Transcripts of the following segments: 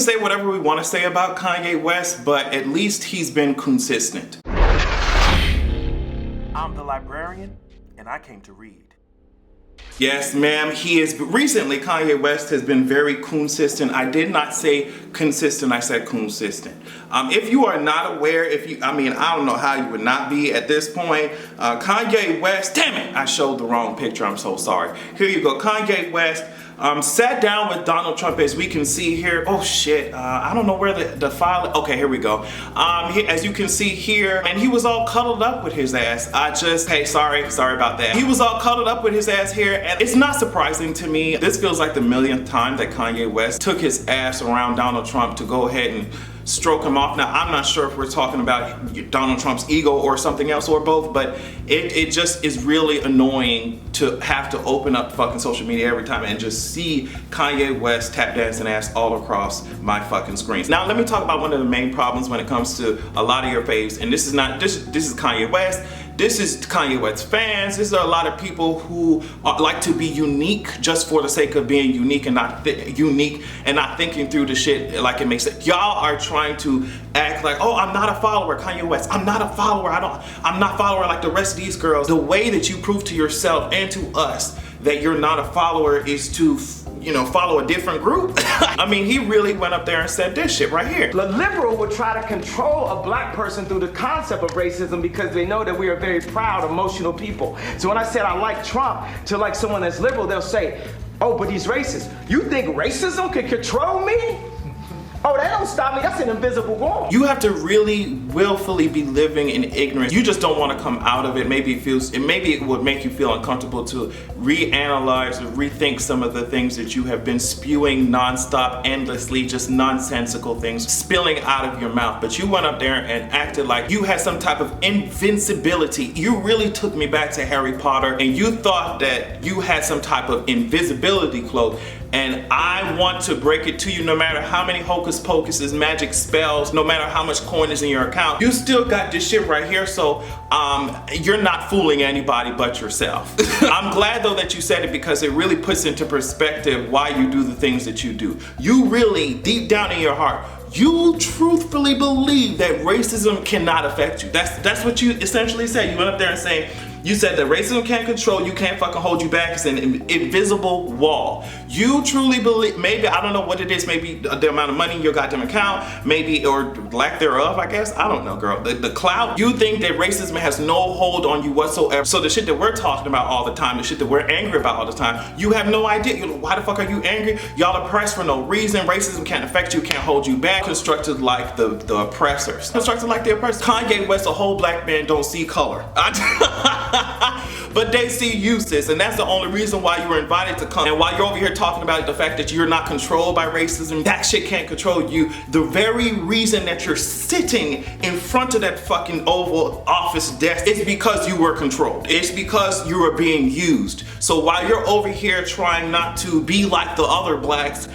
say whatever we want to say about Kanye West, but at least he's been consistent. I'm the librarian, and I came to read. Yes, ma'am, he is. Recently, Kanye West has been very consistent. I did not say consistent, I said consistent. If you are not aware, I don't know how you would not be at this point. Kanye West, damn it, I showed the wrong picture, I'm so sorry. Here you go, Kanye West sat down with Donald Trump, as we can see here. Oh shit, I don't know where the file, okay, here we go. As you can see here, and he was all cuddled up with his ass. Hey, sorry about that. He was all cuddled up with his ass here, and it's not surprising to me. This feels like the millionth time that Kanye West took his ass around Donald Trump to go ahead and stroke him off. Now, I'm not sure if we're talking about Donald Trump's ego or something else or both, but it just is really annoying to have to open up fucking social media every time and just see Kanye West tap dancing ass all across my fucking screens. Now, let me talk about one of the main problems when it comes to a lot of your faves, and this is Kanye West. This is Kanye West fans. This is a lot of people who like to be unique just for the sake of being unique and not thinking through the shit like it makes sense. Y'all are trying to act like, oh, I'm not a follower, Kanye West. I'm not a follower. I'm not a follower like the rest of these girls. The way that you prove to yourself and to us that you're not a follower is to, follow a different group. I mean, he really went up there and said this shit right here. The liberal would try to control a black person through the concept of racism because they know that we are very proud, emotional people. So when I said I like Trump to like someone that's liberal, they'll say, oh, but he's racist. You think racism can control me? Oh, that don't stop me. That's an invisible wall. You have to really willfully be living in ignorance. You just don't want to come out of it. Maybe it would make you feel uncomfortable to reanalyze or rethink some of the things that you have been spewing nonstop, endlessly, just nonsensical things spilling out of your mouth. But you went up there and acted like you had some type of invincibility. You really took me back to Harry Potter, and you thought that you had some type of invisibility cloak. And I want to break it to you, no matter how many hocus pocuses, magic spells, no matter how much coin is in your account, you still got this shit right here, so you're not fooling anybody but yourself. I'm glad though that you said it, because it really puts into perspective why you do the things that you do. You really, deep down in your heart, you truthfully believe that racism cannot affect you. That's what you essentially said. You went up there and you said that racism can't control you, can't fucking hold you back. It's an invisible wall. You truly believe, maybe, I don't know what it is, maybe the amount of money in your goddamn account, maybe, or lack thereof, I guess. I don't know, girl. The clout, you think that racism has no hold on you whatsoever. So the shit that we're talking about all the time, the shit that we're angry about all the time, you have no idea. Why the fuck are you angry? Y'all oppressed for no reason. Racism can't affect you, can't hold you back. Constructed like the oppressors. Constructed like the oppressors. Kanye West, a whole black man don't see color. But they see you, sis, and that's the only reason why you were invited to come. And while you're over here talking about the fact that you're not controlled by racism, that shit can't control you. The very reason that you're sitting in front of that fucking Oval Office desk is because you were controlled. It's because you were being used. So while you're over here trying not to be like the other blacks,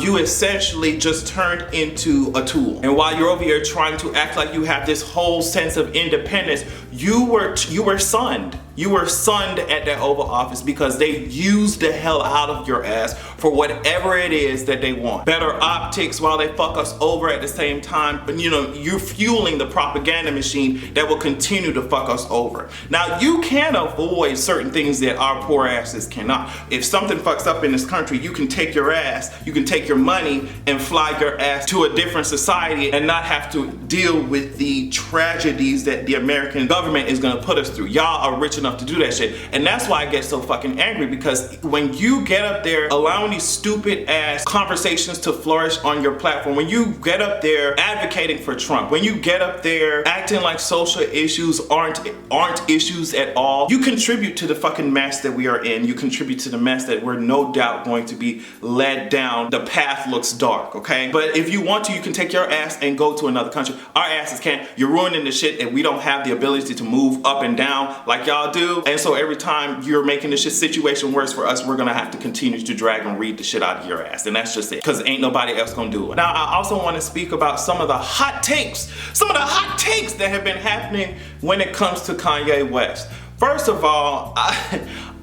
you essentially just turned into a tool. And while you're over here trying to act like you have this whole sense of independence, you were sunned. You were sunned at that Oval Office because they used the hell out of your ass for whatever it is that they want. Better optics while they fuck us over at the same time. But you're fueling the propaganda machine that will continue to fuck us over. Now, you can avoid certain things that our poor asses cannot. If something fucks up in this country, you can take your ass, you can take your money and fly your ass to a different society and not have to deal with the tragedies that the American government is gonna put us through. Y'all are rich enough to do that shit. And that's why I get so fucking angry, because when you get up there allowing these stupid ass conversations to flourish on your platform, when you get up there advocating for Trump, when you get up there acting like social issues aren't issues at all, you contribute to the fucking mess that we are in. You contribute to the mess that we're no doubt going to be led down. The path looks dark, okay? But if you want to, you can take your ass and go to another country. Our asses can't. You're ruining the shit, and we don't have the ability to move up and down like y'all do. And so every time you're making this shit situation worse for us, we're gonna have to continue to drag and read the shit out of your ass. And that's just it, because ain't nobody else gonna do it. Now, I also want to speak about some of the hot takes that have been happening when it comes to Kanye West. First of all,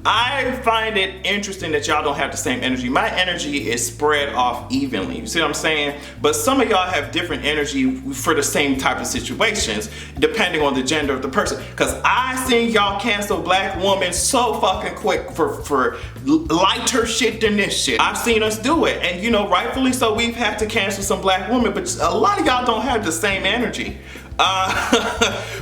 I find it interesting that y'all don't have the same energy. My energy is spread off evenly. You see what I'm saying? But some of y'all have different energy for the same type of situations, depending on the gender of the person. Cause I seen y'all cancel black women so fucking quick for lighter shit than this shit. I've seen us do it, and you know, rightfully so, we've had to cancel some black women, but a lot of y'all don't have the same energy.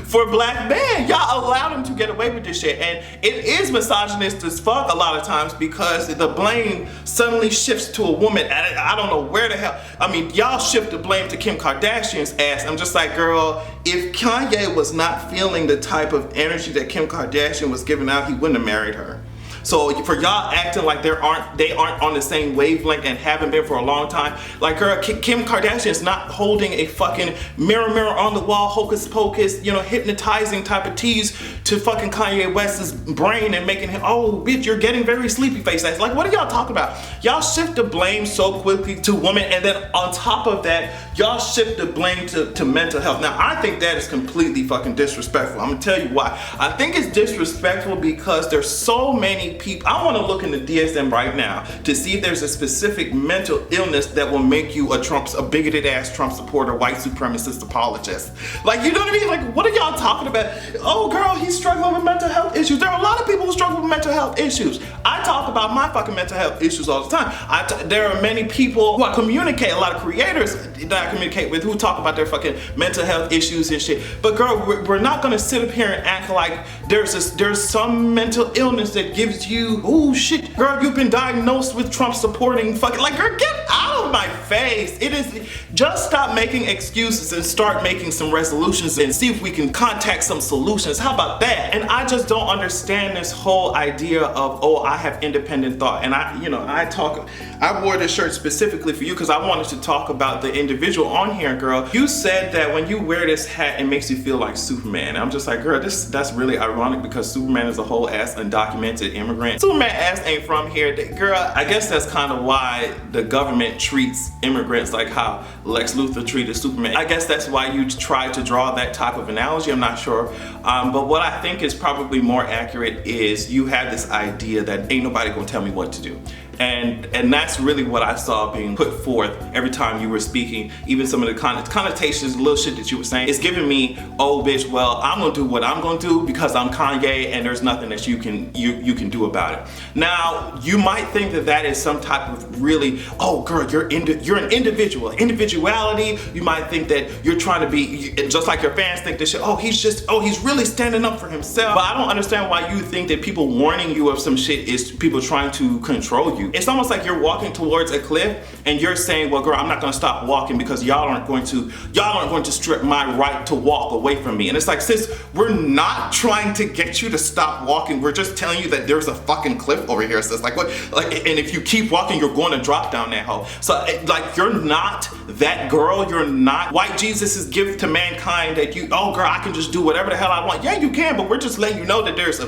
For black men, y'all allow them to get away with this shit, and it is misogynist as fuck a lot of times because the blame suddenly shifts to a woman. And I don't know where the hell. I mean, y'all shift the blame to Kim Kardashian's ass. I'm just like, girl, if Kanye was not feeling the type of energy that Kim Kardashian was giving out, he wouldn't have married her. So for y'all acting like they aren't on the same wavelength and haven't been for a long time, like, girl, Kim Kardashian is not holding a fucking mirror on the wall, hocus pocus, you know, hypnotizing type of tease to fucking Kanye West's brain and making him, oh bitch, you're getting very sleepy face. Like, what are y'all talking about? Y'all shift the blame so quickly to women, and then on top of that, y'all shift the blame to mental health. Now, I think that is completely fucking disrespectful. I'm gonna tell you why. I think it's disrespectful because there's so many people. I want to look in the DSM right now to see if there's a specific mental illness that will make you a bigoted ass Trump supporter, white supremacist apologist. Like, you know what I mean? Like, what are y'all talking about? Oh girl, he's struggling with mental health issues. There are a lot of people who struggle with mental health issues. I talk about my fucking mental health issues all the time. There are many people who I communicate, a lot of creators that I communicate with, who talk about their fucking mental health issues and shit. But girl, we're not gonna sit up here and act like there's some mental illness that gives you, oh shit, girl, you've been diagnosed with Trump supporting fucking, like, girl, get out of my face. It is, just stop making excuses and start making some resolutions and see if we can contact some solutions. How about that? And I just don't understand this whole idea of, oh, I have independent thought. And I wore this shirt specifically for you because I wanted to talk about the individual on here, girl. You said that when you wear this hat, it makes you feel like Superman. And I'm just like, girl, that's really ironic because Superman is a whole ass undocumented immigrant. Superman ass ain't from here. Girl, I guess that's kind of why the government treats immigrants like how Lex Luthor treated Superman. I guess that's why you try to draw that type of analogy. I'm not sure. But what I think is probably more accurate is you have this idea that ain't nobody gonna tell me what to do. And that's really what I saw being put forth every time you were speaking. Even some of the connotations, little shit that you were saying, it's giving me, oh bitch, well, I'm gonna do what I'm gonna do because I'm Kanye and there's nothing that you can do about it. Now, you might think that that is some type of really, oh girl, you're an individual. Individuality, you might think that you're trying to be, just like your fans think this shit, he's really standing up for himself. But I don't understand why you think that people warning you of some shit is people trying to control you. It's almost like you're walking towards a cliff and you're saying, well girl, I'm not gonna stop walking because y'all aren't going to strip my right to walk away from me. And it's like, sis, we're not trying to get you to stop walking. We're just telling you that there's a fucking cliff over here, sis. Like what? Like, and if you keep walking, you're going to drop down that hole. So like, you're not that girl. You're not white Jesus' gift to mankind that you, oh girl, I can just do whatever the hell I want. Yeah, you can, but we're just letting you know that there's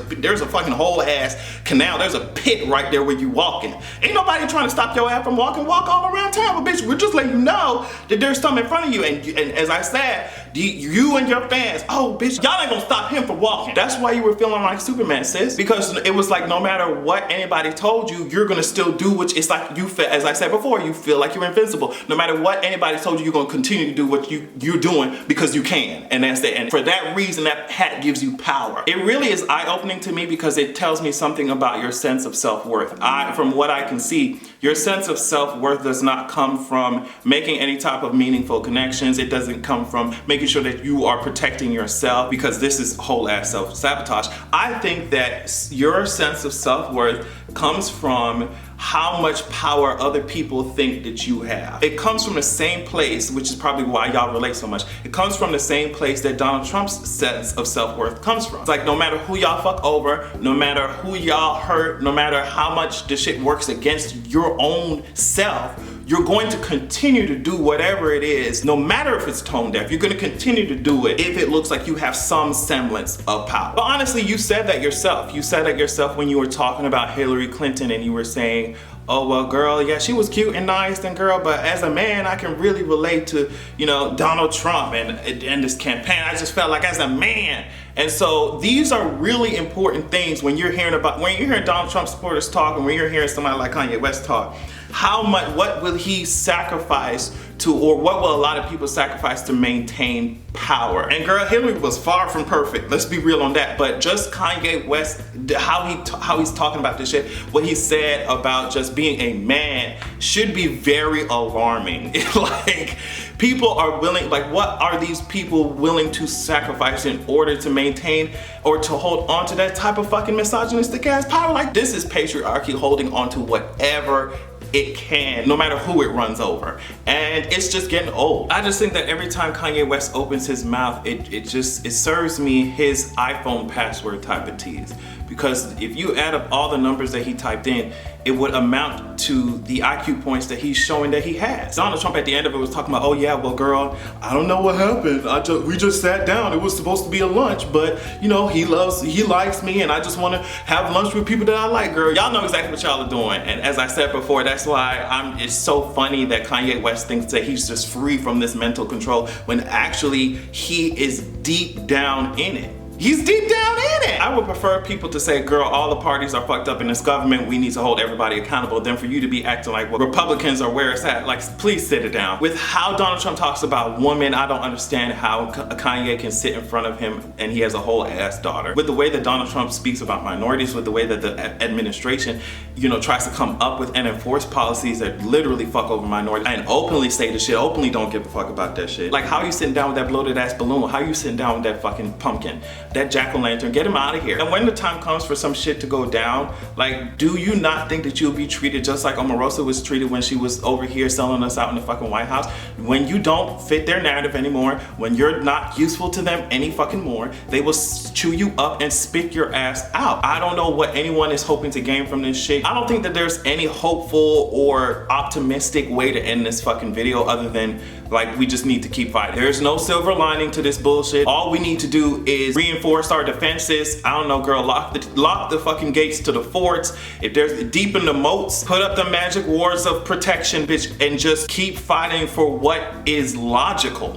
a fucking whole ass canal. There's a pit right there where you walking. Ain't nobody trying to stop your ass from walking. Walk all around town, but bitch, we're just letting you know that there's something in front of you. And as I said, you and your fans, oh bitch, y'all ain't gonna stop him from walking. That's why you were feeling like Superman, sis. Because it was like, no matter what anybody told you, you're gonna still do what it's like you feel. As I said before, you feel like you're invincible. No matter what anybody told you, you're gonna continue to do what you're doing because you can. And that's it. And for that reason, that hat gives you power. It really is eye-opening to me because it tells me something about your sense of self-worth. From what I can see, your sense of self-worth does not come from making any type of meaningful connections. It doesn't come from making sure that you are protecting yourself, because this is whole ass self-sabotage. I think that your sense of self-worth comes from how much power other people think that you have. It comes from the same place, which is probably why y'all relate so much. It comes from the same place that Donald Trump's sense of self-worth comes from. It's like, no matter who y'all fuck over, no matter who y'all hurt, no matter how much the shit works against your own self, you're going to continue to do whatever it is, no matter if it's tone deaf. You're going to continue to do it if it looks like you have some semblance of power. But honestly, you said that yourself. You said that yourself when you were talking about Hillary Clinton and you were saying, oh well girl, yeah, she was cute and nice and girl, but as a man I can really relate to, you know, Donald Trump and this campaign. I just felt like as a man. And so these are really important things when you're hearing Donald Trump supporters talk, and when you're hearing somebody like Kanye West talk. How much, what will he sacrifice to, or what will a lot of people sacrifice to maintain power? And girl, Hillary was far from perfect. Let's be real on that. But just Kanye West, how he's talking about this shit, what he said about just being a man should be very alarming. Like, people are willing, like, what are these people willing to sacrifice in order to maintain or to hold on to that type of fucking misogynistic ass power? Like, this is patriarchy holding on to whatever it can, no matter who it runs over. And it's just getting old. I just think that every time Kanye West opens his mouth, it serves me his iPhone password type of tease. Because if you add up all the numbers that he typed in, it would amount to the IQ points that he's showing that he has. Donald Trump at the end of it was talking about, oh yeah, well girl, I don't know what happened. We just sat down. It was supposed to be a lunch, but you know, he likes me, and I just want to have lunch with people that I like, girl. Y'all know exactly what y'all are doing. And as I said before, that's why it's so funny that Kanye West thinks that he's just free from this mental control when actually he is deep down in it. He's deep down in it. I would prefer people to say, girl, all the parties are fucked up in this government. We need to hold everybody accountable, than for you to be acting like, well, Republicans are where it's at. Like, please sit it down. With how Donald Trump talks about women, I don't understand how Kanye can sit in front of him and he has a whole ass daughter. With the way that Donald Trump speaks about minorities, with the way that the administration, you know, tries to come up with and enforce policies that literally fuck over minorities and openly say the shit, openly don't give a fuck about that shit. Like, how are you sitting down with that bloated ass balloon? How are you sitting down with that fucking pumpkin? That jack-o'-lantern, get him out of here. And when the time comes for some shit to go down, like, do you not think that you'll be treated just like Omarosa was treated when she was over here selling us out in the fucking White House? When you don't fit their narrative anymore, when you're not useful to them any fucking more, they will chew you up and spit your ass out. I don't know what anyone is hoping to gain from this shit. I don't think that there's any hopeful or optimistic way to end this fucking video other than, like, we just need to keep fighting. There's no silver lining to this bullshit. All we need to do is reinforce our defenses. I don't know, girl, lock the fucking gates to the forts. If there's deepen the moats, put up the magic wards of protection, bitch, and just keep fighting for what is logical.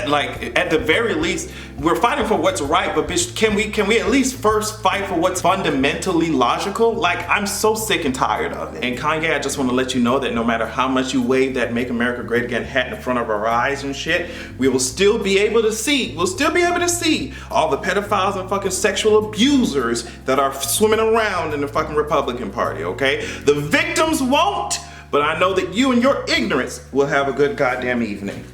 Like, at the very least, we're fighting for what's right, but bitch, can we at least first fight for what's fundamentally logical? Like, I'm so sick and tired of it. And Kanye, I just want to let you know that no matter how much you wave that Make America Great Again hat in front of our eyes and shit, we will still be able to see, all the pedophiles and fucking sexual abusers that are swimming around in the fucking Republican Party, okay? The victims won't, but I know that you and your ignorance will have a good goddamn evening.